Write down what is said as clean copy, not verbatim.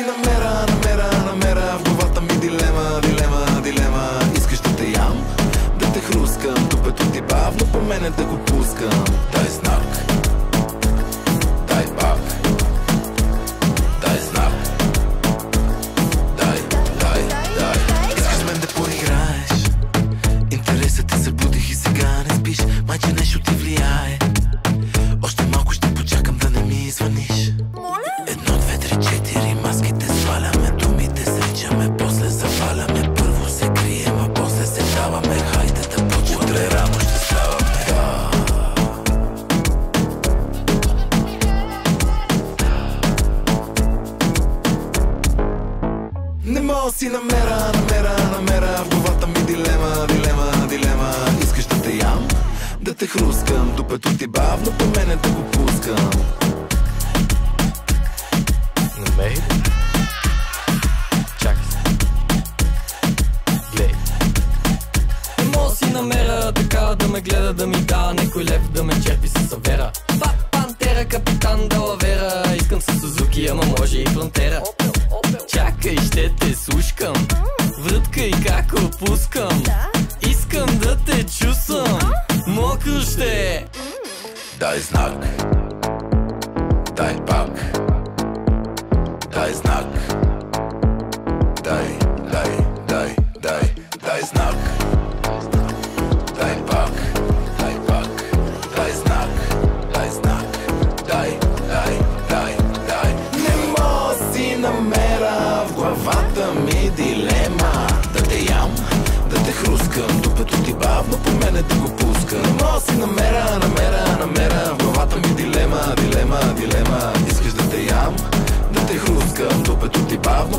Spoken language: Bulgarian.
намеря в главата ми дилема. Искаш да те ям, да те хрускам, докато ти бавно по мене да го пускам. Дай знак, дай пак, дай знак, дай. Искаш с мен да поиграеш, интересът те събудих и сега не спиш. Майче нещо ти влияе, още малко ще почакам да не ми звъниш. 1, 2, 3, 4, маските сваляме, думите сричаме, после заваляме. Първо се крием, а после се даваме. Хайде да почваме, утре рано ще ставаме. Не мога си намеря в главата ми дилема. Искаш да те ям, да те хрускам, докато ти бавно по мене да го пускам. Намери? Чакай се. Гледай. Не мога да си намеря такава да ме гледа, да ми дава некой лев, да ме черпи с авера. Пантера, капитан Далавера. Искам с Сузуки, ама може и Фронтера. Чакай, ще те слушкам, връткай как опускам. Искам да те чувствам, мокро ще. Дай знак, дай пак, дай знак, дай знак, дай пак, дай знак, дай. Не мога си намеря в главата ми дилема, да те ям, да те хрускам, докато ти бавно по мене да го пускам. Не мога си намеря в главата ми дилема. Искаш да те ям, да те хрускам, докато ти бавно